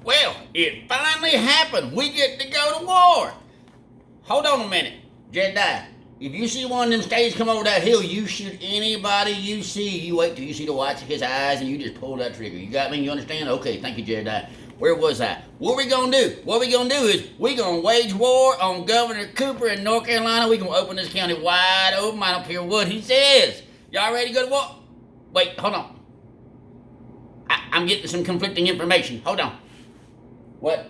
Well, it finally happened. We get to go to war. Hold on a minute, Jedediah. If you see one of them states come over that hill, you shoot anybody you see. You wait till you see the whites of his eyes and you just pull that trigger. You got me? You understand? Okay, thank you, Jedediah. Where was I? What we gonna do? What we gonna do is we gonna wage war on Governor Cooper in North Carolina. We gonna open this county wide open. I don't care what he says. Y'all ready to go to war? Wait, hold on. I'm getting some conflicting information. Hold on. What?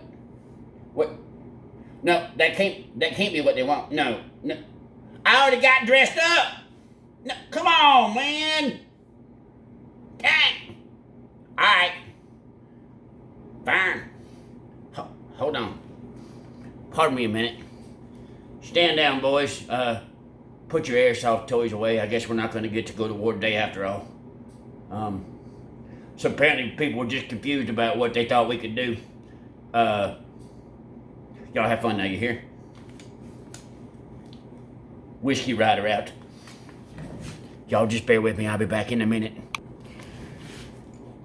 No, that can't be what they want. No. I already got dressed up. No, come on, man. Dang. All right. Fine. Hold on. Pardon me a minute. Stand down, boys. Put your airsoft toys away. I guess we're not going to get to go to war today after all. So apparently people were just confused about what they thought we could do. Y'all have fun now, you hear? Whiskey rider out. Y'all just bear with me, I'll be back in a minute.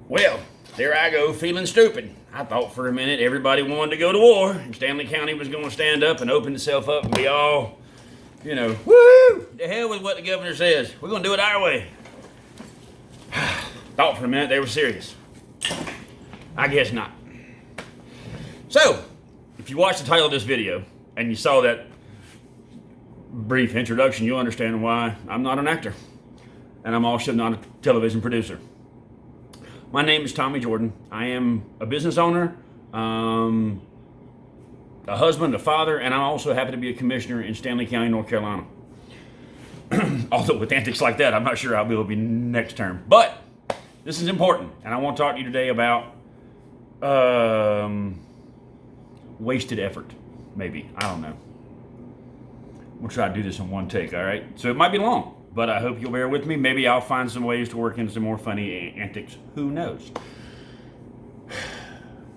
Well, there I go, feeling stupid. I thought for a minute everybody wanted to go to war, and Stanley County was going to stand up and open itself up and be all, woo! The hell with what the governor says. We're going to do it our way. Thought for a minute they were serious. I guess not. So, if you watched the title of this video and you saw that brief introduction, you'll understand why I'm not an actor. And I'm also not a television producer. My name is Tommy Jordan. I am a business owner, a husband, a father, and I also happen to be a commissioner in Stanley County, North Carolina. Although with antics like that, I'm not sure I'll be able to be next term. But this is important, and I want to talk to you today about wasted effort, maybe. I don't know. We'll try to do this in one take, all right? So it might be long, but I hope you'll bear with me. Maybe I'll find some ways to work in some more funny antics. Who knows?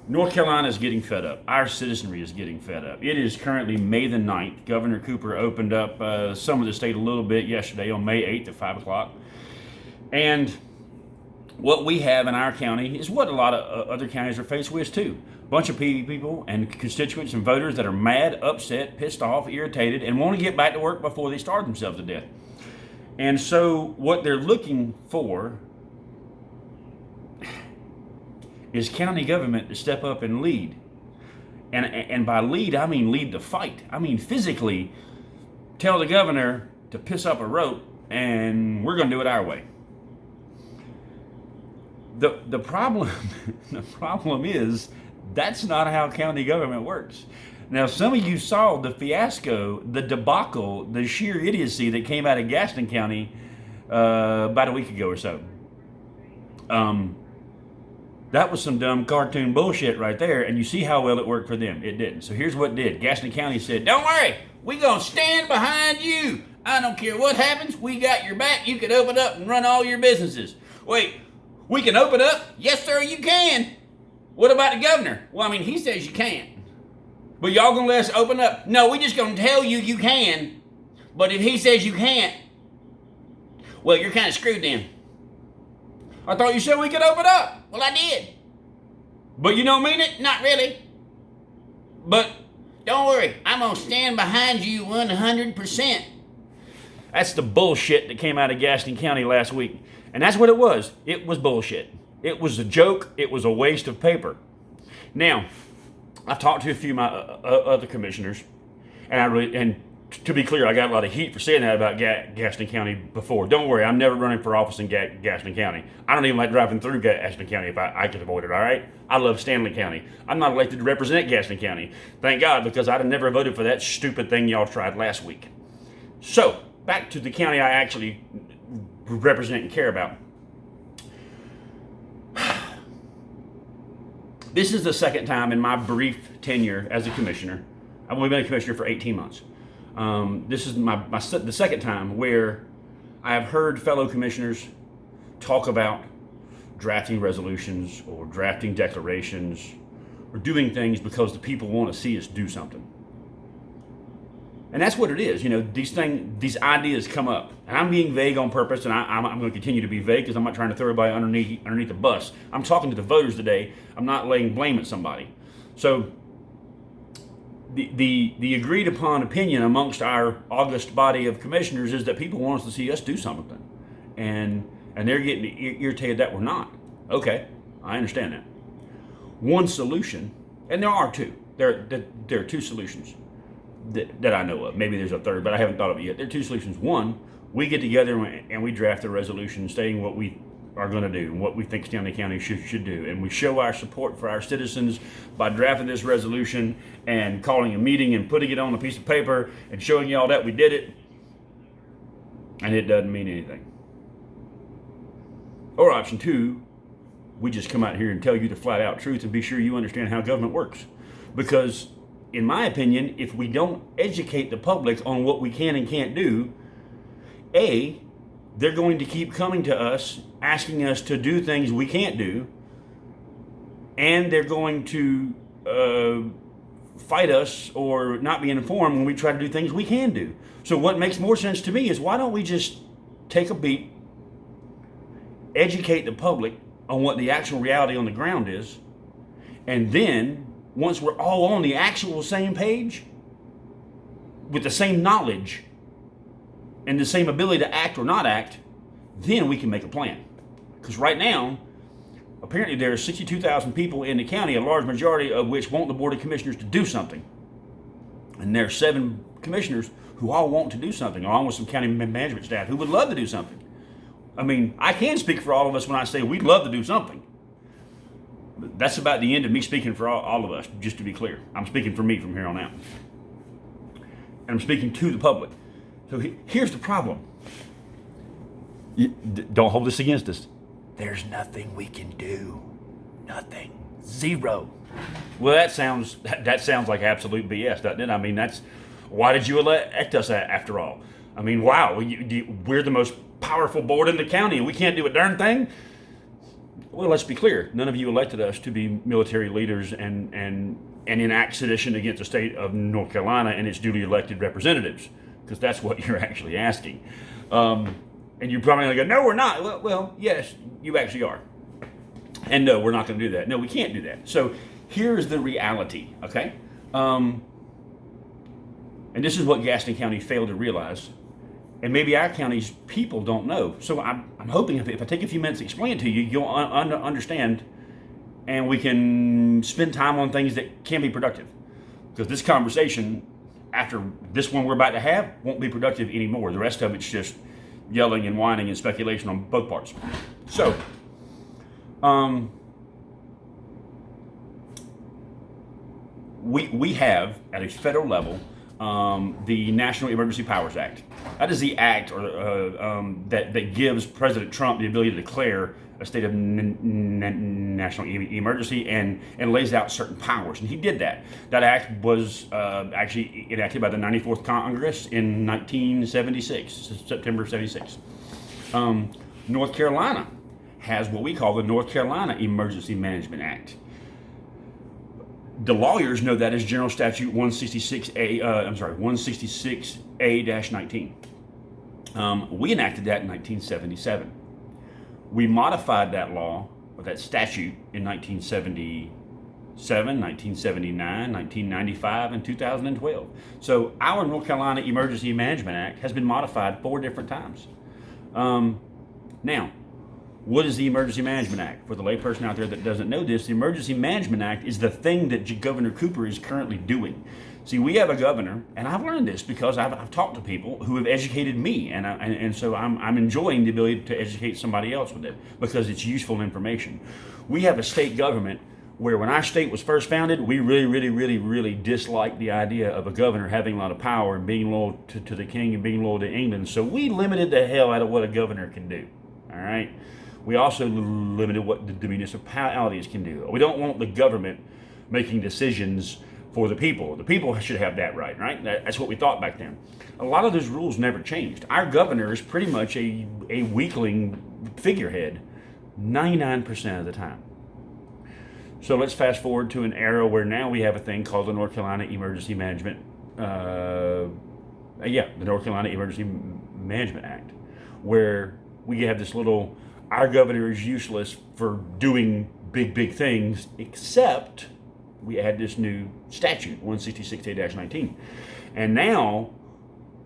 North Carolina is getting fed up. Our citizenry is getting fed up. It is currently May the 9th. Governor Cooper opened up some of the state a little bit yesterday on May 8th at 5 o'clock. And what we have in our county is what a lot of other counties are faced with too. A bunch of people and constituents and voters that are mad, upset, pissed off, irritated, and want to get back to work before they starve themselves to death. And so what they're looking for is county government to step up and lead. And by lead, I mean lead the fight. I mean physically tell the governor to piss up a rope and we're going to do it our way. The problem is that's not how county government works. Now, some of you saw the fiasco, the debacle, the sheer idiocy that came out of Gaston County about a week ago or so. That was some dumb cartoon bullshit right there, and you see how well it worked for them. It didn't. So here's what it did. Gaston County said, don't worry, we're going to stand behind you. I don't care what happens. We got your back. You can open up and run all your businesses. Wait, we can open up? Yes, sir, you can. What about the governor? Well, I mean, he says you can't. But y'all gonna let us open up? No, we just gonna tell you you can. But if he says you can't, well, you're kind of screwed then. I thought you said we could open up. Well, I did. But you don't mean it? Not really. But don't worry, I'm gonna stand behind you 100%. That's the bullshit that came out of Gaston County last week. And that's what it was. It was bullshit. It was a joke. It was a waste of paper. Now, I've talked to a few of my other commissioners, and to be clear, I got a lot of heat for saying that about Gaston County before. Don't worry, I'm never running for office in Gaston County. I don't even like driving through Gaston County if I can avoid it, all right? I love Stanley County. I'm not elected to represent Gaston County. Thank God, because I'd have never voted for that stupid thing y'all tried last week. So, back to the county I actually represent and care about. This is the second time in my brief tenure as a commissioner. I've only been a commissioner for 18 months. This is the second time where I have heard fellow commissioners talk about drafting resolutions or drafting declarations or doing things because the people want to see us do something. And that's what it is. These ideas come up. And I'm being vague on purpose, and I'm going to continue to be vague because I'm not trying to throw everybody underneath the bus. I'm talking to the voters today. I'm not laying blame at somebody. So the agreed upon opinion amongst our august body of commissioners is that people want us to see us do something, and they're getting irritated that we're not. Okay, I understand that. One solution, and there are two. There are two solutions that I know of. Maybe there's a third, but I haven't thought of it yet. There are two solutions. One, we get together and we draft a resolution stating what we are going to do and what we think Stanley County should do. And we show our support for our citizens by drafting this resolution and calling a meeting and putting it on a piece of paper and showing y'all that we did it. And it doesn't mean anything. Or option two, we just come out here and tell you the flat out truth and be sure you understand how government works. Because in my opinion, if we don't educate the public on what we can and can't do, A, they're going to keep coming to us, asking us to do things we can't do, and they're going to fight us or not be informed when we try to do things we can do. So what makes more sense to me is, why don't we just take a beat, educate the public on what the actual reality on the ground is, and then once we're all on the actual same page with the same knowledge and the same ability to act or not act, then we can make a plan. Because right now, apparently there are 62,000 people in the county, a large majority of which want the Board of Commissioners to do something. And there are 7 commissioners who all want to do something, along with some county management staff who would love to do something. I mean, I can speak for all of us when I say we'd love to do something. That's about the end of me speaking for all of us, just to be clear. I'm speaking for me from here on out. And I'm speaking to the public. So here's the problem. Don't hold this against us. There's nothing we can do. Nothing. Zero. Well, that sounds like absolute BS, doesn't it? I mean, why did you elect us after all? I mean, wow, we're the most powerful board in the county and we can't do a darn thing? Well, let's be clear. None of you elected us to be military leaders and enact sedition against the state of North Carolina and its duly elected representatives, because that's what you're actually asking. And you're probably going to go, no, we're not. Well, yes, you actually are. And no, we're not going to do that. No, we can't do that. So here's the reality, okay? And this is what Gaston County failed to realize. And maybe our county's people don't know. So I'm hoping if I take a few minutes to explain it to you, you'll understand, and we can spend time on things that can be productive. Because this conversation, after this one we're about to have, won't be productive anymore. The rest of it's just yelling and whining and speculation on both parts. So, we have, at a federal level, the National Emergency Powers Act. That is the act that gives President Trump the ability to declare a state of national emergency and lays out certain powers. And he did that. That act was actually enacted by the 94th Congress in 1976, September 76. North Carolina has what we call the North Carolina Emergency Management Act. The lawyers know that as General Statute 166A-19. We enacted that in 1977. We modified that law, or that statute, in 1977, 1979, 1995, and 2012. So our North Carolina Emergency Management Act has been modified 4 different times. Now, what is the Emergency Management Act? For the layperson out there that doesn't know this, the Emergency Management Act is the thing that Governor Cooper is currently doing. See, we have a governor, and I've learned this because I've talked to people who have educated me, and so I'm enjoying the ability to educate somebody else with it because it's useful information. We have a state government where when our state was first founded, we really disliked the idea of a governor having a lot of power and being loyal to the king and being loyal to England. So we limited the hell out of what a governor can do, all right? We also limited what the municipalities can do. We don't want the government making decisions for the people. The people should have that right? That's what we thought back then. A lot of those rules never changed. Our governor is pretty much a weakling figurehead 99% of the time. So let's fast forward to an era where now we have a thing called the North Carolina Emergency Management, the North Carolina Emergency Management Act, where we have this little, our governor is useless for doing big things, except we had this new statute, 166A-19. And now,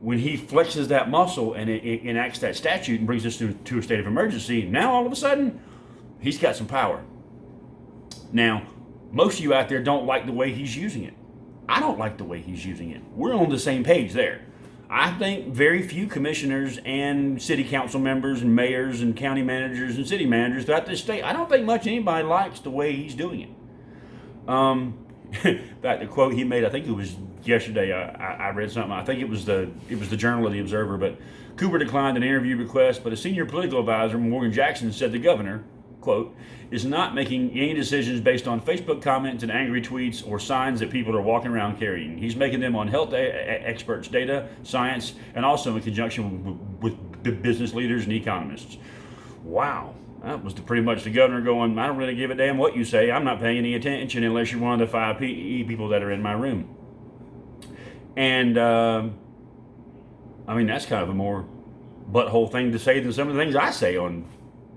when he flexes that muscle and it enacts that statute and brings us to a state of emergency, now all of a sudden, he's got some power. Now, most of you out there don't like the way he's using it. I don't like the way he's using it. We're on the same page there. I think very few commissioners and city council members and mayors and county managers and city managers throughout this state, I don't think much anybody likes the way he's doing it. In fact, the quote he made, I think it was yesterday, I read something, I think it was the Journal of the Observer, but Cooper declined an interview request, but a senior political advisor, Morgan Jackson, said the governor, quote, is not making any decisions based on Facebook comments and angry tweets or signs that people are walking around carrying. He's making them on health experts, data, science, and also in conjunction with business leaders and economists. Wow. That was pretty much the governor going, I don't really give a damn what you say. I'm not paying any attention unless you're one of the 5 people that are in my room. And, I mean, that's kind of a more butthole thing to say than some of the things I say on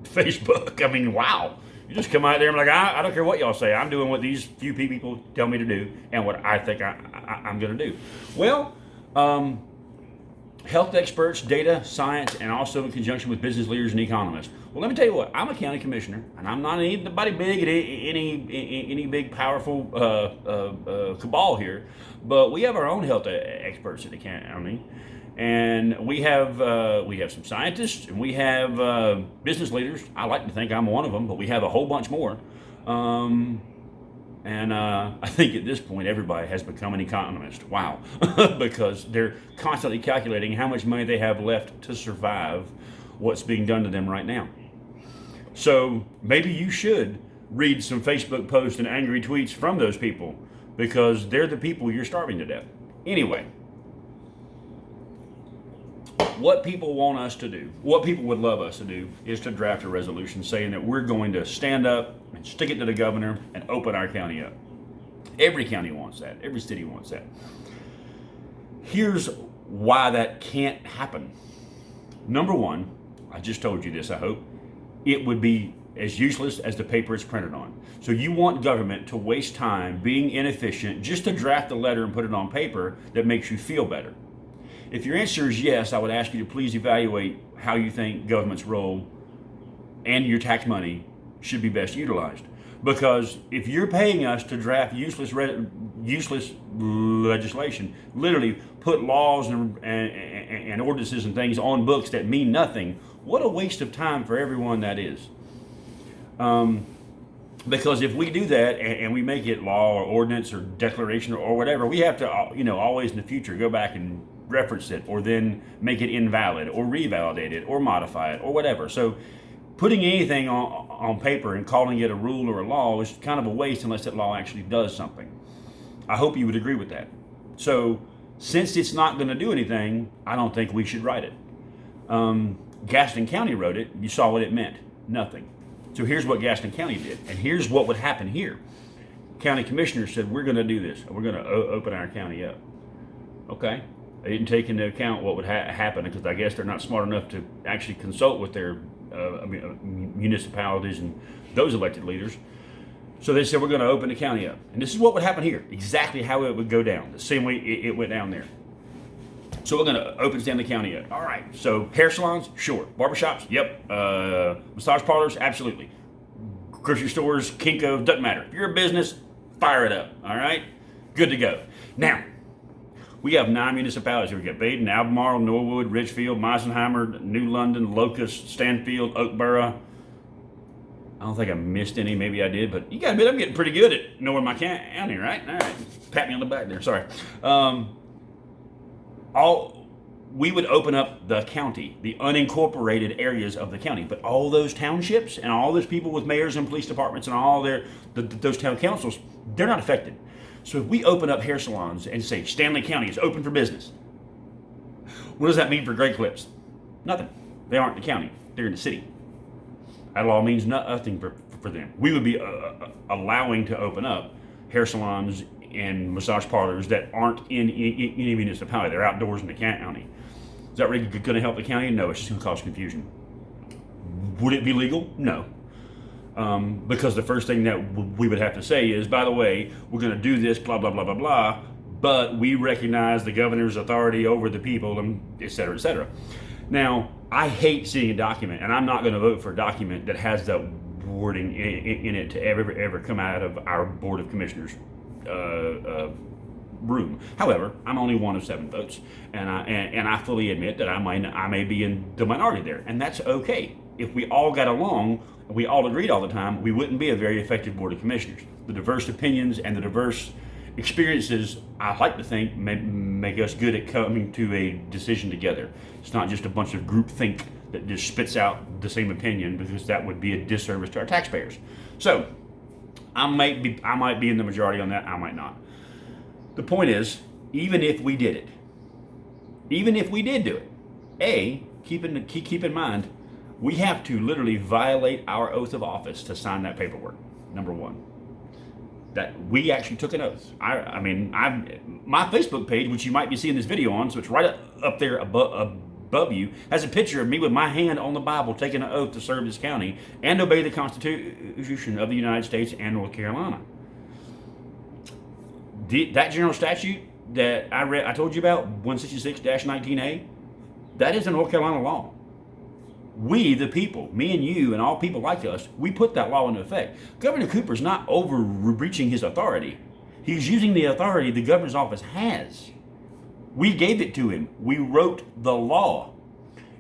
Facebook. I mean, wow. You just come out there and like, I don't care what y'all say. I'm doing what these few people tell me to do and what I think I'm going to do. Well, health experts, data, science, and also in conjunction with business leaders and economists. Well, let me tell you what. I'm a county commissioner, and I'm not anybody big at any big powerful cabal here, but we have our own health experts at the county. And we have some scientists, and we have business leaders. I like to think I'm one of them, but we have a whole bunch more. And I think at this point, everybody has become an economist. Wow. Because they're constantly calculating how much money they have left to survive what's being done to them right now. So maybe you should read some Facebook posts and angry tweets from those people, because they're the people you're starving to death. Anyway. What people want us to do, what people would love us to do, is to draft a resolution saying that we're going to stand up and stick it to the governor and open our county up. Every county wants that. Every city wants that. Here's why that can't happen. Number one, I just told you this, I hope, it would be as useless as the paper it's printed on. So you want government to waste time being inefficient just to draft a letter and put it on paper that makes you feel better. If your answer is yes, I would ask you to please evaluate how you think government's role and your tax money should be best utilized. Because if you're paying us to draft useless legislation, literally put laws and ordinances and things on books that mean nothing, what a waste of time for everyone that is. Because if we do that and we make it law or ordinance or declaration or whatever, we have to, always in the future go back and reference it, or then make it invalid, or revalidate it, or modify it, or whatever. So putting anything on paper and calling it a rule or a law is kind of a waste unless that law actually does something. I hope you would agree with that. So since it's not going to do anything, I don't think we should write it. Gaston County wrote it. You saw what it meant. Nothing. So here's what Gaston County did, and here's what would happen here. County commissioners said, we're going to do this. We're going to open our county up. Okay. They didn't take into account what would happen, because I guess they're not smart enough to actually consult with their municipalities and those elected leaders. So they said, we're going to open the county up. And this is what would happen here, exactly how it would go down, the same way it went down there. So we're going to open Stanley County up. All right, so hair salons, sure. Barbershops, yep. Massage parlors, absolutely. Grocery stores, Kinko, doesn't matter. If you're a business, fire it up, all right? Good to go. Now, we have 9 municipalities. We got Baden, Albemarle, Norwood, Ridgefield, Meisenheimer, New London, Locust, Stanfield, Oakboro. I don't think I missed any. Maybe I did, but you got to admit I'm getting pretty good at knowing my county, right? All right. Pat me on the back there. Sorry. We would open up the county, the unincorporated areas of the county, but all those townships and all those people with mayors and police departments and all those town councils, they're not affected. So if we open up hair salons and say Stanley County is open for business, what does that mean for Great Clips? Nothing. They aren't in the county. They're in the city. That law means nothing for them. We would be allowing to open up hair salons and massage parlors that aren't in any municipality. They're outdoors in the county. Is that really going to help the county? No, it's just going to cause confusion. Would it be legal? No. Because the first thing that we would have to say is, by the way, we're going to do this, blah, blah, blah, blah, blah, but we recognize the governor's authority over the people, and et cetera, et cetera. Now, I hate seeing a document, and I'm not going to vote for a document that has that wording in it to ever come out of our Board of Commissioners room. However, I'm only one of 7 votes, and I fully admit that I may be in the minority there, and that's okay. If we all got along, we all agreed all the time, we wouldn't be a very effective Board of Commissioners. The diverse opinions and the diverse experiences, I like to think, make us good at coming to a decision together. It's not just a bunch of groupthink that just spits out the same opinion, because that would be a disservice to our taxpayers. So, I might be in the majority on that, I might not. The point is, even if we did it, even if we did do it, keep in mind, we have to literally violate our oath of office to sign that paperwork. Number one, that we actually took an oath. My Facebook page, which you might be seeing this video on, so it's right up there above you, has a picture of me with my hand on the Bible taking an oath to serve this county and obey the Constitution of the United States and North Carolina. That general statute that I told you about, 166-19A, that is a North Carolina law. We, the people, me and you and all people like us, we put that law into effect. Governor Cooper's not overreaching his authority. He's using the authority the governor's office has. We gave it to him. We wrote the law.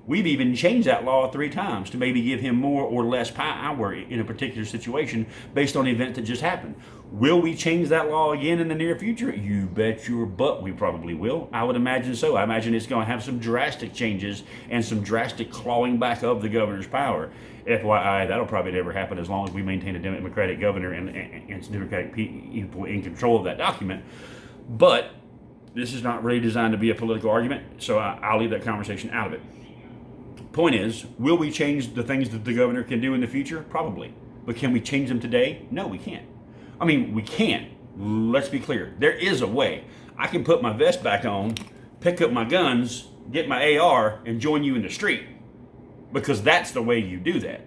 We've even changed that law 3 times to maybe give him more or less power in a particular situation based on events that just happened. Will we change that law again in the near future? You bet your butt we probably will. I would imagine so. I imagine it's going to have some drastic changes and some drastic clawing back of the governor's power. FYI, that'll probably never happen as long as we maintain a Democratic governor and some Democratic people in control of that document. But this is not really designed to be a political argument, so I'll leave that conversation out of it. Point is, will we change the things that the governor can do in the future? Probably. But can we change them today? No, we can't. I mean, we can. Let's be clear. There is a way. I can put my vest back on, pick up my guns, get my AR, and join you in the street. Because that's the way you do that.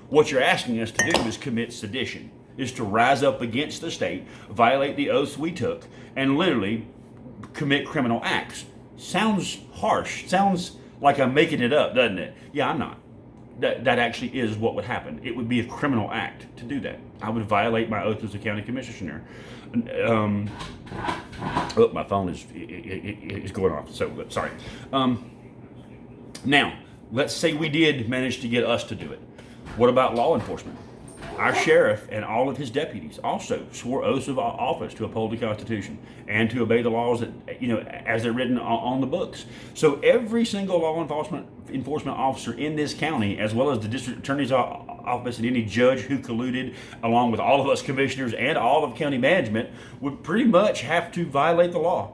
What you're asking us to do is commit sedition, is to rise up against the state, violate the oaths we took, and literally commit criminal acts. Sounds harsh. Sounds like I'm making it up, doesn't it? Yeah, I'm not. That actually is what would happen. It would be a criminal act to do that. I would violate my oath as a county commissioner. My phone is going off, so sorry. Now, let's say we did manage to get us to do it. What about law enforcement? Our sheriff and all of his deputies also swore oaths of office to uphold the Constitution and to obey the laws that, as they're written on the books. So every single law enforcement officer in this county, as well as the district attorney's office and any judge who colluded, along with all of us commissioners and all of county management, would pretty much have to violate the law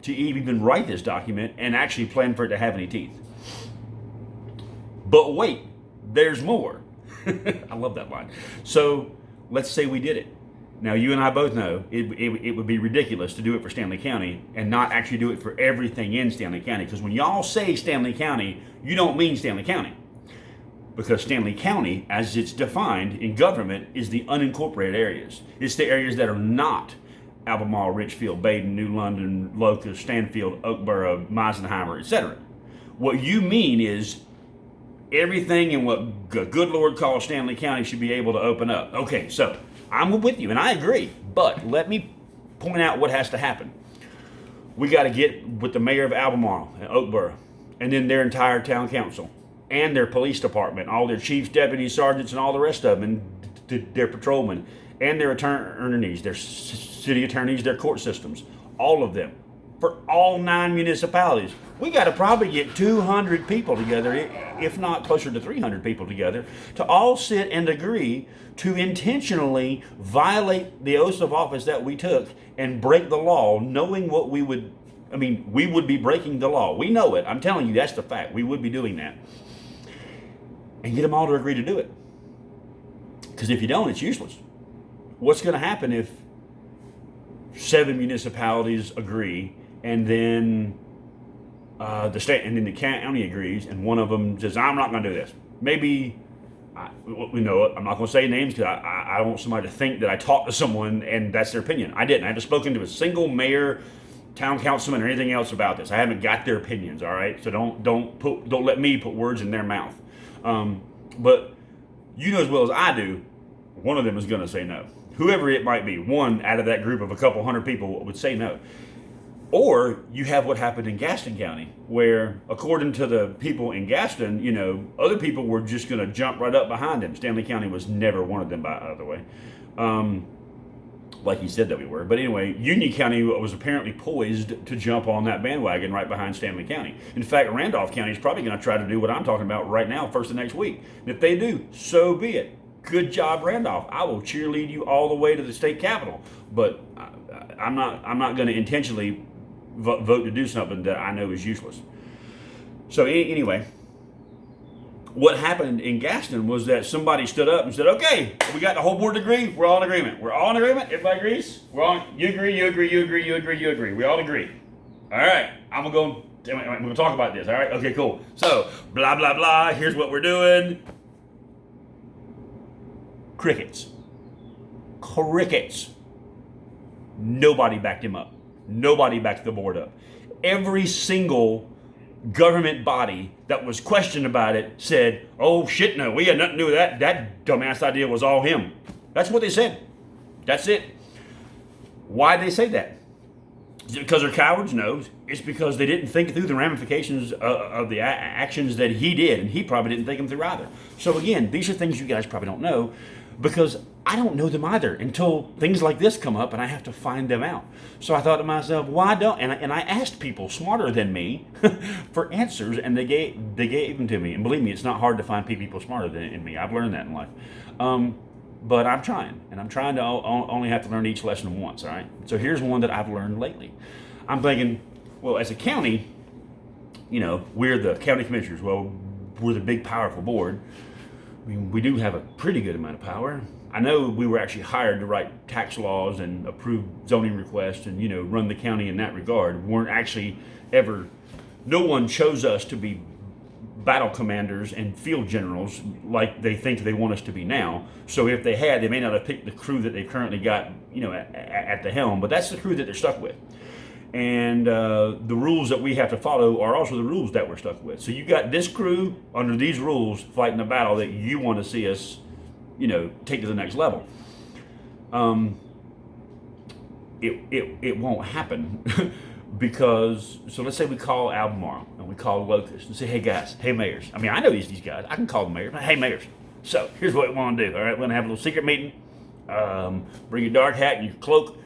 to even write this document and actually plan for it to have any teeth. But wait, there's more. I love that line. So let's say we did it. Now, you and I both know it would be ridiculous to do it for Stanley County and not actually do it for everything in Stanley County. Because when y'all say Stanley County, you don't mean Stanley County. Because Stanley County, as it's defined in government, is the unincorporated areas. It's the areas that are not Albemarle, Richfield, Baden, New London, Locust, Stanfield, Oakboro, Meisenheimer, etc. What you mean is everything in what good Lord calls Stanley County should be able to open up. Okay, so I'm with you, and I agree, but let me point out what has to happen. We got to get with the mayor of Albemarle and Oakboro, and then their entire town council, and their police department, all their chiefs, deputies, sergeants, and all the rest of them, and their patrolmen, and their attorneys, their city attorneys, their court systems, all of them, for all 9 municipalities. We got to probably get 200 people together, if not closer to 300 people together, to all sit and agree to intentionally violate the oaths of office that we took and break the law, knowing what we would be breaking the law. We know it. I'm telling you, that's the fact. We would be doing that. And get them all to agree to do it. Because if you don't, it's useless. What's going to happen if 7 municipalities agree and then the state and then the county agrees, and one of them says, I'm not going to do this. Maybe You know, I'm not going to say names because I don't want somebody to think that I talked to someone and that's their opinion. I didn't. I haven't spoken to a single mayor, town councilman, or anything else about this. I haven't got their opinions. All right, so don't let me put words in their mouth. But you know as well as I do, one of them is going to say no. Whoever it might be, one out of that group of a couple hundred people would say no. Or you have what happened in Gaston County, where according to the people in Gaston, you know, other people were just going to jump right up behind him. Stanley County was never one of them, by the way. Like he said that we were. But anyway, Union County was apparently poised to jump on that bandwagon right behind Stanley County. In fact, Randolph County is probably going to try to do what I'm talking about right now, first of next week. And if they do, so be it. Good job, Randolph. I will cheerlead you all the way to the state capitol. But I'm not going to intentionally vote to do something that I know is useless. So anyway, what happened in Gaston was that somebody stood up and said, okay, we got the whole board to agree. We're all in agreement. We're all in agreement. Everybody agrees. You agree, you agree, you agree, you agree, you agree. We all agree. All right, we're going to talk about this. All right, okay, cool. So blah, blah, blah. Here's what we're doing. Crickets. Nobody backed him up. Nobody backed the board up. Every single government body that was questioned about it said, oh shit, no, we had nothing to do with that. That dumbass idea was all him. That's what they said. That's it. Why'd they say that? Is it because they're cowards? No. It's because they didn't think through the ramifications of the actions that he did, and he probably didn't think them through either. So again, these are things you guys probably don't know, because I don't know them either until things like this come up and I have to find them out. So I thought to myself, why don't, and I asked people smarter than me for answers, and they gave them to me. And believe me, it's not hard to find people smarter than me. I've learned that in life. But I'm trying, and I'm trying to only have to learn each lesson once, all right? So here's one that I've learned lately. I'm thinking, well, as a county, you know, we're the county commissioners. Well, we're the big, powerful board. I mean, we do have a pretty good amount of power. I know we were actually hired to write tax laws and approve zoning requests and, you know, run the county in that regard. We weren't actually ever, no one chose us to be battle commanders and field generals like they think they want us to be now. So if they had, they may not have picked the crew that they've currently got, you know, at the helm, but that's the crew that they're stuck with. And the rules that we have to follow are also the rules that we're stuck with. So you got this crew under these rules fighting a battle that you want to see us, you know, take to the next level. It won't happen because, so let's say we call Albemarle and we call Locust and say, hey guys, hey mayors. I mean, I know these guys. I can call them mayors. Hey mayors. So here's what we want to do. All right, we're going to have a little secret meeting. Bring your dark hat and your cloak.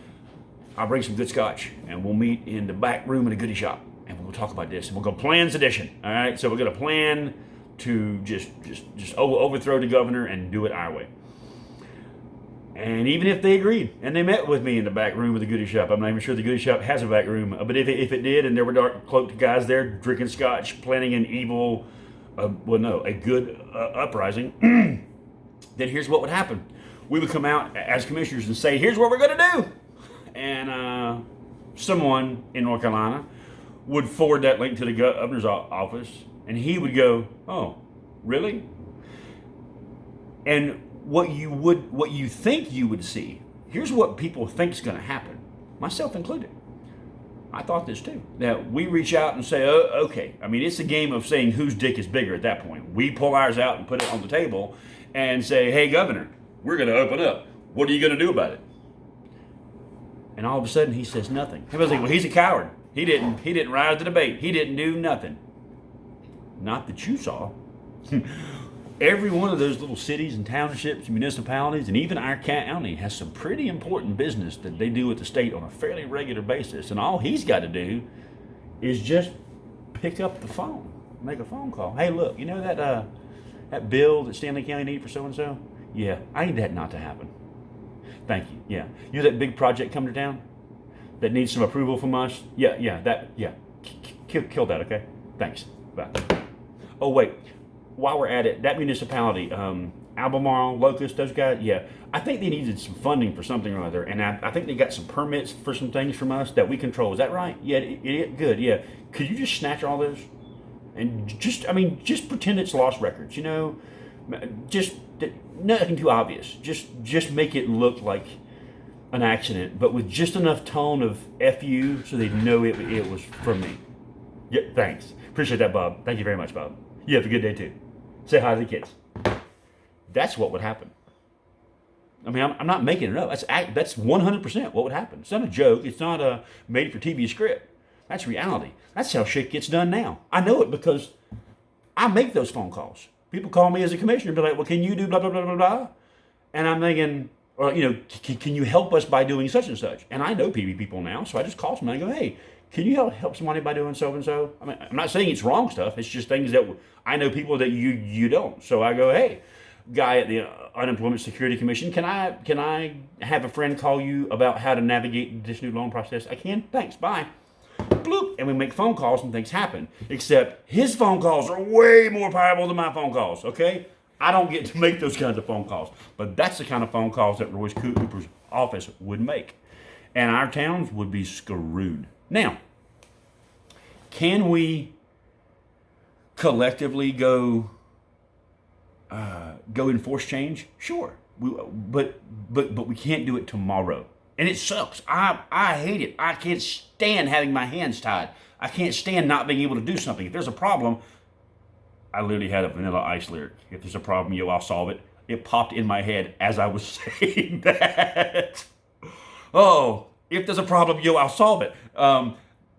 I'll bring some good scotch, and we'll meet in the back room in a goodie shop, and we'll talk about this, and we'll go plan sedition. All right, so we're going to plan to just overthrow the governor and do it our way. And even if they agreed, and they met with me in the back room of the goodie shop, I'm not even sure the goodie shop has a back room, but if it did, and there were dark cloaked guys there drinking scotch, planning an evil, a good uprising, then here's what would happen. We would come out as commissioners and say, here's what we're going to do. And someone in North Carolina would forward that link to the governor's office, and he would go, oh, really? And what you think you would see, here's what people think is going to happen, myself included. I thought this too, that we reach out and say, oh, okay. I mean, it's a game of saying whose dick is bigger at that point. We pull ours out and put it on the table and say, hey, governor, we're going to open up. What are you going to do about it? And all of a sudden he says nothing. Everybody's like, well, he's a coward. He didn't rise to the bait. He didn't do nothing. Not that you saw. Every one of those little cities and townships and municipalities, and even our county, has some pretty important business that they do with the state on a fairly regular basis. And all he's got to do is just pick up the phone, make a phone call. Hey, look, you know that bill that Stanley County needs for so-and-so? Yeah, I need that not to happen. Thank you. Yeah. You know that big project coming to town that needs some approval from us? Yeah. Kill that, okay? Thanks. Bye. Oh, wait. While we're at it, that municipality, Albemarle, Locust, those guys, yeah, I think they needed some funding for something or other, and I think they got some permits for some things from us that we control. Is that right? Yeah, good, yeah. Could you just snatch all those? And just pretend it's lost records, you know? Just nothing too obvious. Just make it look like an accident, but with just enough tone of F you so they know it was from me. Yeah, thanks. Appreciate that, Bob. Thank you very much, Bob. You have a good day, too. Say hi to the kids. That's what would happen. I mean, I'm not making it up. That's 100% what would happen. It's not a joke. It's not a made-for-TV script. That's reality. That's how shit gets done now. I know it because I make those phone calls. People call me as a commissioner and be like, well, can you do blah, blah, blah, blah, blah? And I'm thinking, or, can you help us by doing such and such? And I know PV people now, so I just call somebody and go, hey, can you help somebody by doing so and so? I mean, I'm not saying it's wrong stuff. It's just things that I know people that you don't. So I go, hey, guy at the Unemployment Security Commission, can I have a friend call you about how to navigate this new loan process? I can. Thanks. Bye. Bloop. And we make phone calls and things happen. Except his phone calls are way more powerful than my phone calls. Okay. I don't get to make those kinds of phone calls, but that's the kind of phone calls that Royce Cooper's office would make. And our towns would be screwed. Now, can we collectively go enforce change? Sure. But we can't do it tomorrow. And it sucks. I hate it. I can't stand having my hands tied. I can't stand not being able to do something. If there's a problem, I literally had a Vanilla Ice lyric. If there's a problem, yo, I'll solve it. It popped in my head as I was saying that. Oh, if there's a problem, yo, I'll solve it.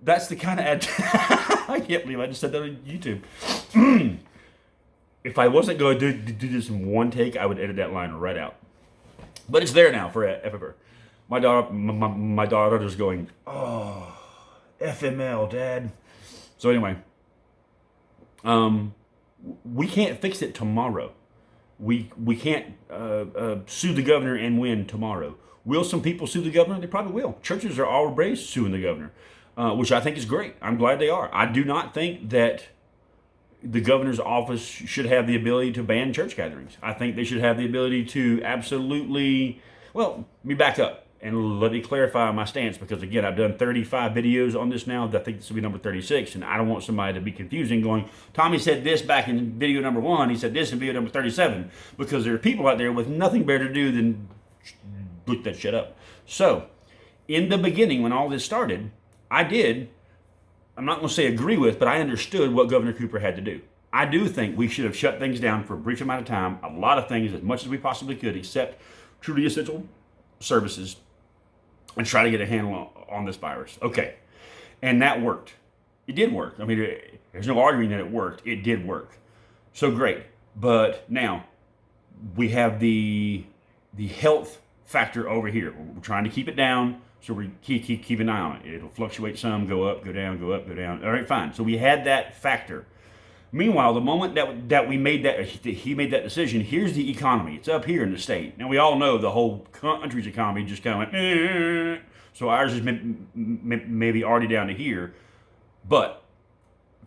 That's the kind of I can't believe I just said that on YouTube. If I wasn't going to do this in one take, I would edit that line right out. But it's there now forever. My daughter's going, oh, FML, Dad. So anyway, we can't fix it tomorrow. We can't sue the governor and win tomorrow. Will some people sue the governor? They probably will. Churches are already suing the governor, which I think is great. I'm glad they are. I do not think that the governor's office should have the ability to ban church gatherings. I think they should have the ability to absolutely, well, let me back up and let me clarify my stance, because again, I've done 35 videos on this now. I think this will be number 36, and I don't want somebody to be confusing going, Tommy said this back in video number 1, he said this in video number 37, because there are people out there with nothing better to do than look that shit up. So, in the beginning, when all this started, I'm not going to say agree with, but I understood what Governor Cooper had to do. I do think we should have shut things down for a brief amount of time, a lot of things, as much as we possibly could, except truly essential services, and try to get a handle on this virus. Okay. And that worked. It did work. I mean, there's no arguing that it worked. It did work. So great. But now we have the health factor over here. We're trying to keep it down. So we keep an eye on it. It'll fluctuate some, go up, go down, go up, go down. All right, fine. So we had that factor. Meanwhile, the moment that he made that decision, here's the economy. It's up here in the state. Now, we all know the whole country's economy just kind of went, so ours is maybe already down to here. But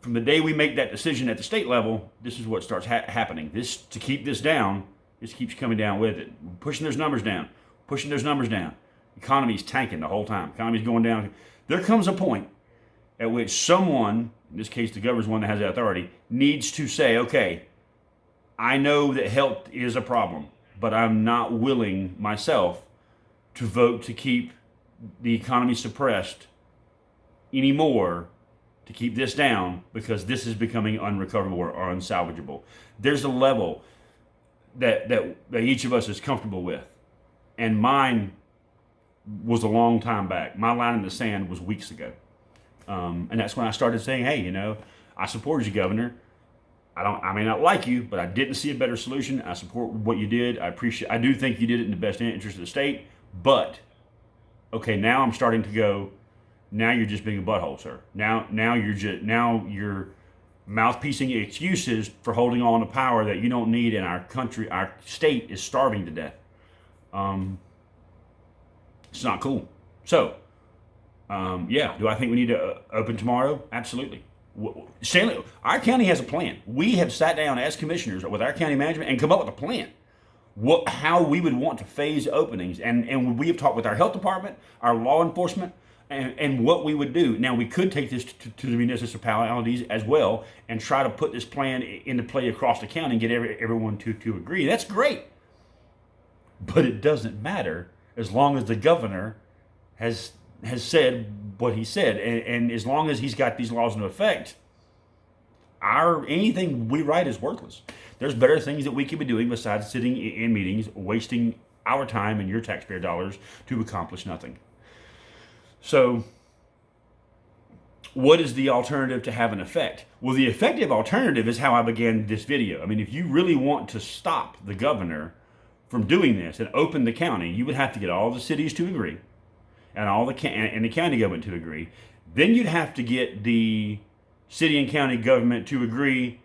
from the day we make that decision at the state level, this is what starts happening. To keep this down, this keeps coming down with it. Pushing those numbers down. Economy's tanking the whole time. Economy's going down. There comes a point at which someone, in this case the governor's one that has that authority, needs to say, okay, I know that health is a problem, but I'm not willing myself to vote to keep the economy suppressed anymore, to keep this down, because this is becoming unrecoverable or unsalvageable. There's a level that each of us is comfortable with. And mine was a long time back. My line in the sand was weeks ago. And that's when I started saying, hey, I support you, Governor. I may not like you, but I didn't see a better solution. I support what you did. I do think you did it in the best interest of the state. But, okay, now I'm starting to go, now you're just being a butthole, sir. Now you're mouthpiecing excuses for holding on to power that you don't need, in our country. Our state is starving to death. It's not cool. So, do I think we need to open tomorrow? Absolutely. Stanley, our county has a plan. We have sat down as commissioners with our county management and come up with a plan. How we would want to phase openings. And we have talked with our health department, our law enforcement, and what we would do. Now, we could take this to the municipalities as well and try to put this plan into play across the county and get everyone to agree. That's great. But it doesn't matter as long as the governor has said what he said. And as long as he's got these laws in effect, anything we write is worthless. There's better things that we could be doing besides sitting in meetings, wasting our time and your taxpayer dollars to accomplish nothing. So, what is the alternative to have an effect? Well, the effective alternative is how I began this video. I mean, if you really want to stop the governor from doing this and open the county, you would have to get all the cities to agree and the county government to agree. Then you'd have to get the city and county government to agree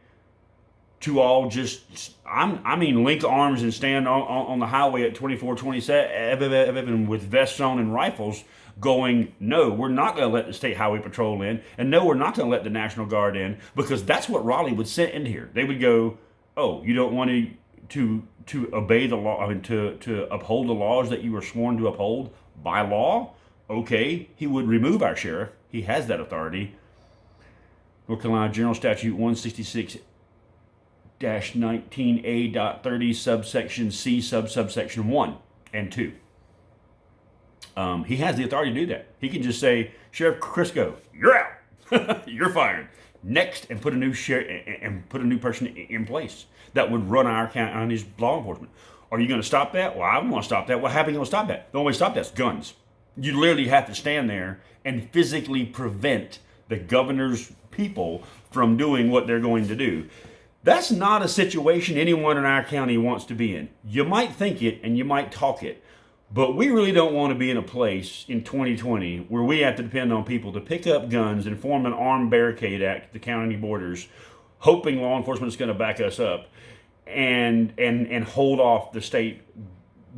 to all just, link arms and stand on the highway at 24-27 with vests on and rifles going, no, we're not going to let the state highway patrol in, and no, we're not going to let the National Guard in, because that's what Raleigh would send in here. They would go, oh, you don't want to obey the law, to uphold the laws that you were sworn to uphold by law? Okay, he would remove our sheriff. He has that authority. North Carolina General Statute 166-19A.30 subsection C subsection 1 and 2. He has the authority to do that. He can just say, Sheriff Crisco, you're out. You're fired. Next, and put a new person in place that would run our county's law enforcement. Are you going to stop that? Well, I don't want to stop that. Well, how are you going to stop that? The only way to stop that is guns. You literally have to stand there and physically prevent the governor's people from doing what they're going to do. That's not a situation anyone in our county wants to be in. You might think it and you might talk it, but we really don't want to be in a place in 2020 where we have to depend on people to pick up guns and form an armed barricade at the county borders, hoping law enforcement is going to back us up and hold off the state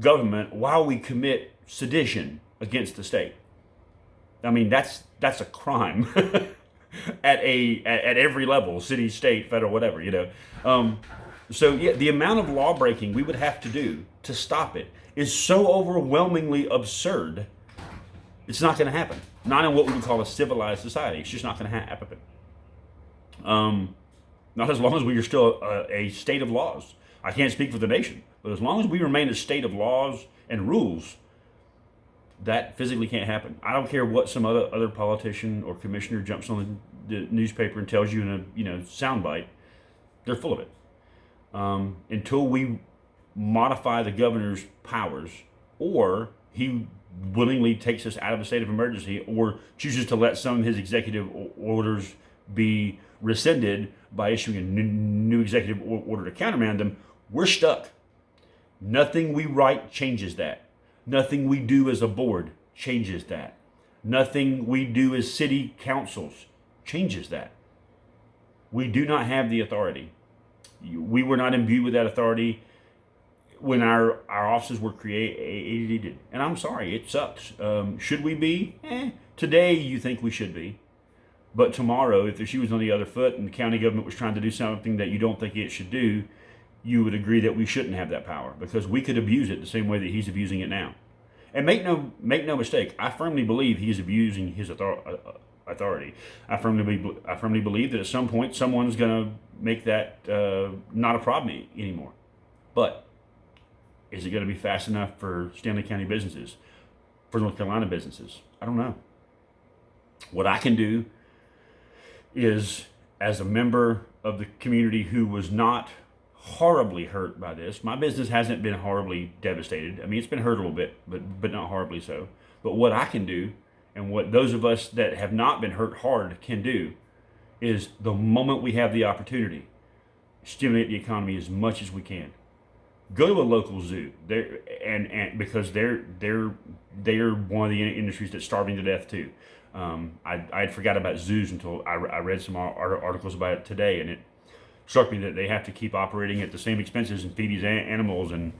government while we commit sedition against the state. I mean, that's a crime at every level, city, state, federal, whatever, So yeah, the amount of law breaking we would have to do to stop it is so overwhelmingly absurd. It's not going to happen. Not in what we would call a civilized society. It's just not going to happen. Not as long as we are still a state of laws. I can't speak for the nation, but as long as we remain a state of laws and rules, that physically can't happen. I don't care what some other politician or commissioner jumps on the newspaper and tells you in a soundbite. They're full of it. Until we modify the governor's powers, or he willingly takes us out of a state of emergency, or chooses to let some of his executive orders be rescinded by issuing a new executive order to countermand them, we're stuck. Nothing we write changes that. Nothing we do as a board changes that. Nothing we do as city councils changes that. We do not have the authority. We were not imbued with that authority when our offices were created. And I'm sorry, it sucks. Should we be? Today you think we should be. But tomorrow, if the shoe was on the other foot and the county government was trying to do something that you don't think it should do, you would agree that we shouldn't have that power, because we could abuse it the same way that he's abusing it now. And make no mistake, I firmly believe he's abusing his authority. I firmly believe that at some point someone's going to make that not a problem anymore. But is it going to be fast enough for Stanley County businesses, for North Carolina businesses? I don't know. What I can do is, as a member of the community who was not horribly hurt by this, my business hasn't been horribly devastated. I mean, it's been hurt a little bit, but not horribly so. But what I can do, and what those of us that have not been hurt hard can do, is the moment we have the opportunity, stimulate the economy as much as we can. Go to a local zoo, and because they're one of the industries that's starving to death too. I'd forgot about zoos until I read some articles about it today, and it struck me that they have to keep operating at the same expenses and feed these animals and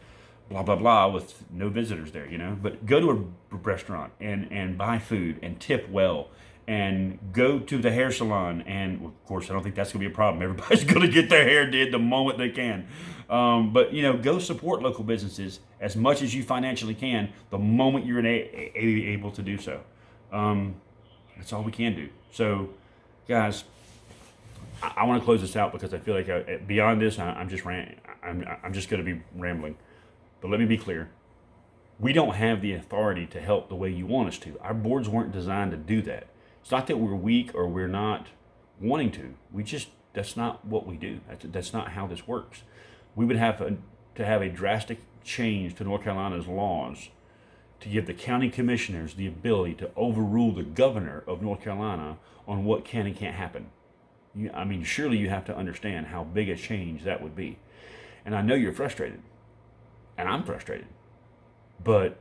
blah blah blah with no visitors there, But go to a restaurant and buy food and tip well, and go to the hair salon, and of course I don't think that's going to be a problem. Everybody's going to get their hair did the moment they can. But go support local businesses as much as you financially can the moment you're able to do so. That's all we can do. So, guys, I want to close this out because I feel like beyond this, I'm just I'm just going to be rambling. But let me be clear: we don't have the authority to help the way you want us to. Our boards weren't designed to do that. It's not that we're weak or we're not wanting to. That's not what we do. That's not how this works. We would have to have a drastic change to North Carolina's laws to give the county commissioners the ability to overrule the governor of North Carolina on what can and can't happen. Surely you have to understand how big a change that would be. And I know you're frustrated, and I'm frustrated, but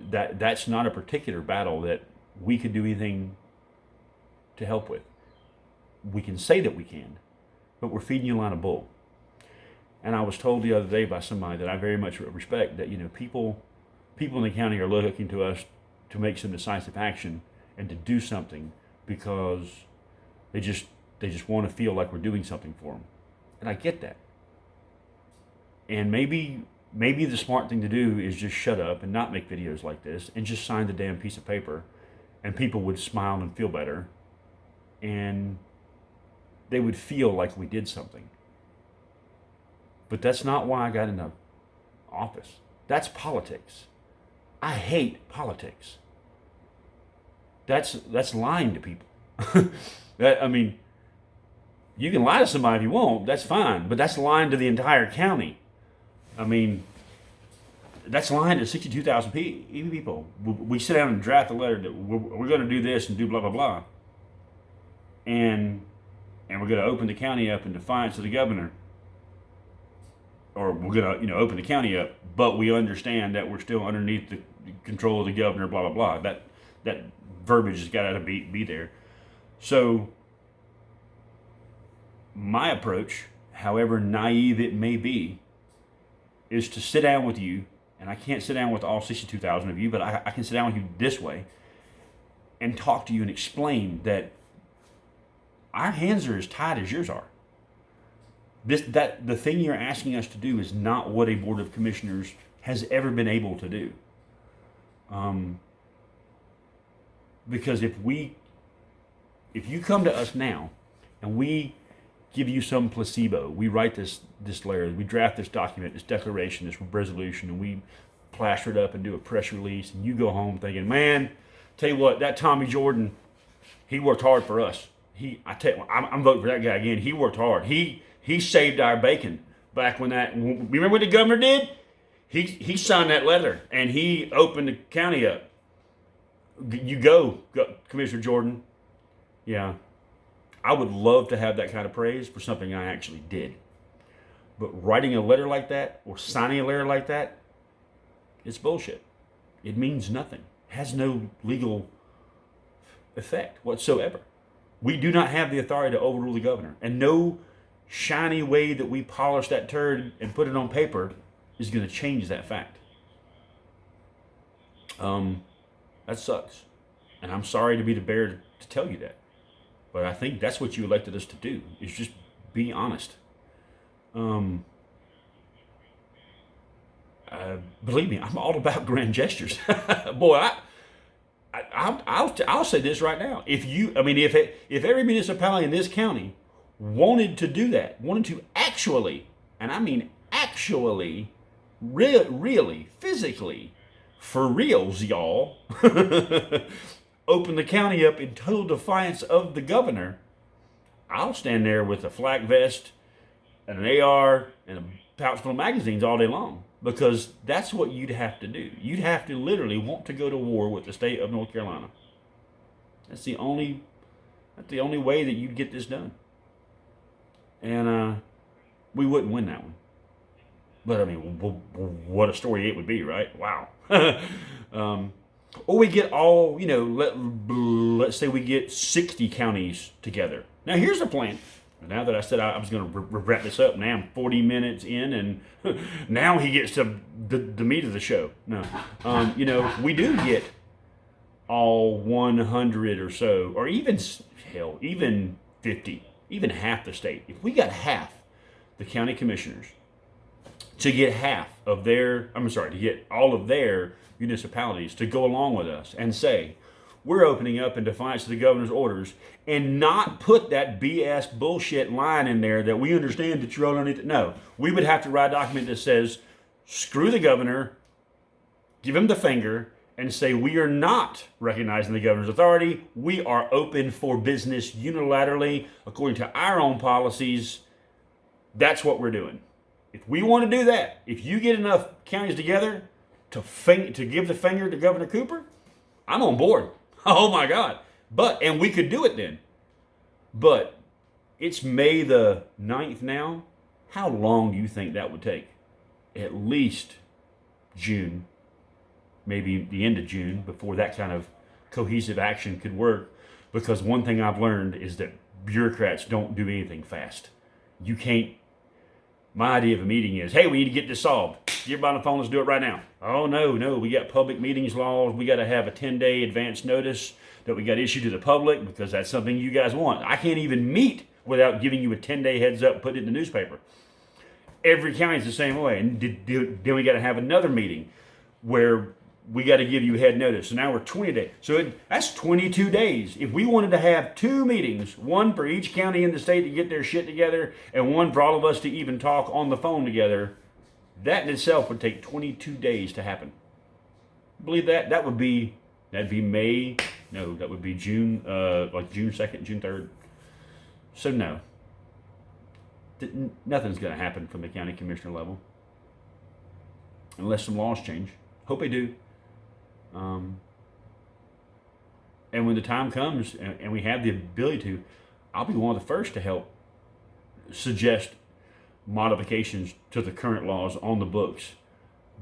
that's not a particular battle that we could do anything to help with. We can say that we can, but we're feeding you a line of bull. And I was told the other day by somebody that I very much respect that, people in the county are looking to us to make some decisive action and to do something because they just want to feel like we're doing something for them. And I get that. And maybe the smart thing to do is just shut up and not make videos like this and just sign the damn piece of paper, and people would smile and feel better, and they would feel like we did something. But that's not why I got into office. That's politics. I hate politics. That's lying to people. You can lie to somebody if you want, that's fine, but that's lying to the entire county. That's lying to 62,000 people. We sit down and draft a letter that we're going to do this and do blah, blah, blah. And we're going to open the county up in defiance of the governor. Or we're going to, open the county up, but we understand that we're still underneath the control of the governor, blah, blah, blah. That verbiage has got to be there. So my approach, however naive it may be, is to sit down with you, and I can't sit down with all 62,000 of you, but I can sit down with you this way and talk to you and explain that our hands are as tied as yours are. The thing you're asking us to do is not what a board of commissioners has ever been able to do. Because if you come to us now and we give you some placebo, we write this letter, we draft this document, this declaration, this resolution, and we plaster it up and do a press release, and you go home thinking, man, tell you what, that Tommy Jordan, he worked hard for us. I'm voting for that guy again. He worked hard. He saved our bacon back when remember what the governor did? He signed that letter and he opened the county up. You go, Commissioner Jordan. Yeah. I would love to have that kind of praise for something I actually did. But writing a letter like that or signing a letter like that, it's bullshit. It means nothing. It has no legal effect whatsoever. We do not have the authority to overrule the governor. And no shiny way that we polish that turd and put it on paper is going to change that fact. That sucks. And I'm sorry to be the bearer to tell you that. But I think that's what you elected us to do, is just be honest. Believe me, I'm all about grand gestures. Boy, I'll say this right now. If every municipality in this county wanted to do that, wanted to actually, and I mean actually, really, physically, for reals, y'all, open the county up in total defiance of the governor, I'll stand there with a flak vest and an AR and a pouch full of magazines all day long, because that's what you'd have to do. You'd have to literally want to go to war with the state of North Carolina. That's the only way that you'd get this done. And we wouldn't win that one. But what a story it would be, right? Wow. Or we get all, let's say we get 60 counties together. Now here's the plan. Now that I said I was going to wrap this up, now I'm 40 minutes in, and now he gets to the meat of the show. No, we do get all 100 or so, or even 50, even half the state. If we got half the county commissioners to get to get all of their municipalities to go along with us and say, we're opening up in defiance of the governor's orders, and not put that BS bullshit line in there that we understand that you're underneath it. No, we would have to write a document that says, screw the governor, give him the finger, and say we are not recognizing the governor's authority. We are open for business unilaterally according to our own policies. That's what we're doing. If we want to do that, if you get enough counties together to give the finger to Governor Cooper, I'm on board. Oh my God. And we could do it then. But it's May the 9th now. How long do you think that would take? At least June, maybe the end of June, before that kind of cohesive action could work. Because one thing I've learned is that bureaucrats don't do anything fast. You can't. My idea of a meeting is, hey, we need to get this solved. Get everybody on the phone, let's do it right now. Oh, no, we got public meetings laws. We got to have a 10-day advance notice that we got to issue to the public because that's something you guys want. I can't even meet without giving you a 10-day heads up, put it in the newspaper. Every county is the same way. And then we got to have another meeting where we got to give you head notice. So now we're 20 days. So that's 22 days. If we wanted to have 2 meetings, one for each county in the state to get their shit together, and one for all of us to even talk on the phone together, that in itself would take 22 days to happen. Believe that? That'd be May. No, that would be June, like June 2nd, June 3rd. So no. Nothing's going to happen from the county commissioner level. Unless some laws change. Hope they do. And when the time comes and we have the ability to, I'll be one of the first to help suggest modifications to the current laws on the books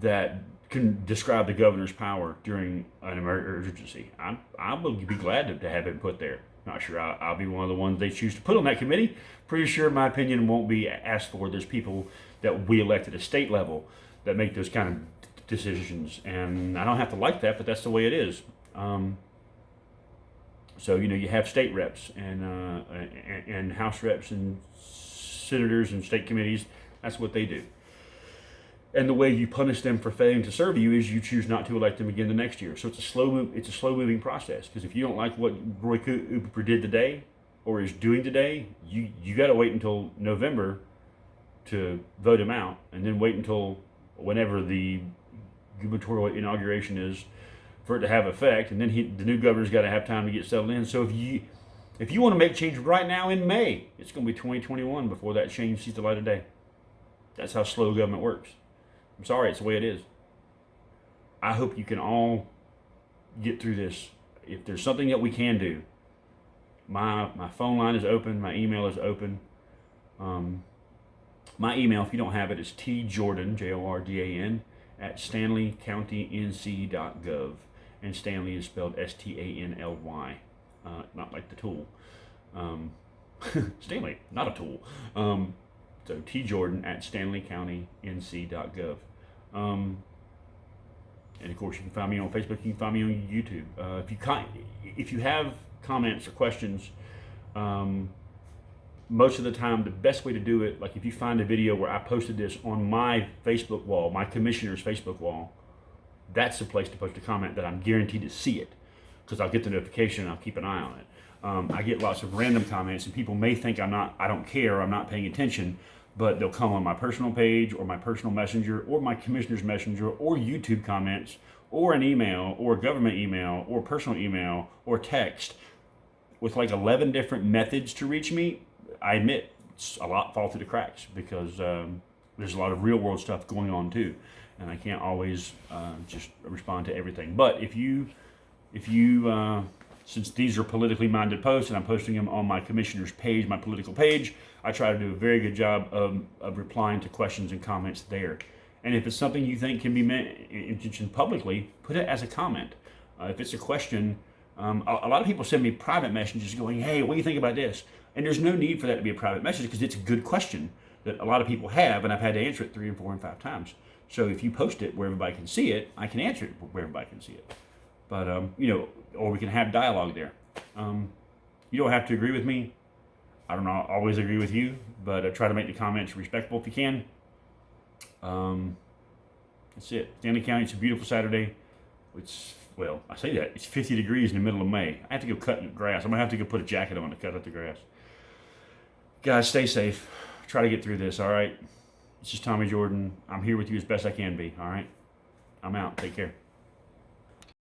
that can describe the governor's power during an emergency. I will be glad to have it put there. Not sure I'll be one of the ones they choose to put on that committee. Pretty sure my opinion won't be asked for. There's people that we elect at a state level that make those kind of decisions, and I don't have to like that, but that's the way it is. So you have state reps and House reps and senators and state committees. That's what they do. And the way you punish them for failing to serve you is you choose not to elect them again the next year. So it's a slow moving process. Because if you don't like what Roy Cooper did today or is doing today, you got to wait until November to vote him out, and then wait until whenever the gubernatorial inauguration is for it to have effect, and then the new governor's got to have time to get settled in. So if you want to make change right now in May, it's going to be 2021 before that change sees the light of day. That's how slow government works. I'm sorry, it's the way it is. I hope you can all get through this. If there's something that we can do, my phone line is open, my email is open. My email, if you don't have it, is tjordan, Jordan, at stanleycountync.gov. And Stanley is spelled Stanly, not like the tool. Stanley, not a tool. So tjordan at stanleycountync.gov. And of course, you can find me on Facebook. You can find me on YouTube. If you have comments or questions, most of the time, the best way to do it, like if you find a video where I posted this on my Facebook wall, my commissioner's Facebook wall, that's the place to post a comment that I'm guaranteed to see it, because I'll get the notification and I'll keep an eye on it. I get lots of random comments, and people may think I don't care, I'm not paying attention, but they'll come on my personal page or my personal messenger or my commissioner's messenger or YouTube comments or an email or a government email or personal email or text with like 11 different methods to reach me. I admit a lot fall through the cracks because there's a lot of real world stuff going on too, and I can't always just respond to everything. But if you since these are politically minded posts and I'm posting them on my commissioner's page, my political page, I try to do a very good job of replying to questions and comments there. And if it's something you think can be mentioned publicly, put it as a comment. If it's a question, a lot of people send me private messages going, hey, what do you think about this? And there's no need for that to be a private message because it's a good question that a lot of people have, and I've had to answer it 3 and 4 and 5 times. So if you post it where everybody can see it, I can answer it where everybody can see it. But, or we can have dialogue there. You don't have to agree with me. I don't always agree with you, but try to make the comments respectful if you can. That's it. Stanley County, it's a beautiful Saturday. Well, I say that. It's 50 degrees in the middle of May. I have to go cutting grass. I'm going to have to go put a jacket on to cut up the grass. Guys, stay safe. Try to get through this, all right? This is Tommy Jordan. I'm here with you as best I can be, all right? I'm out. Take care.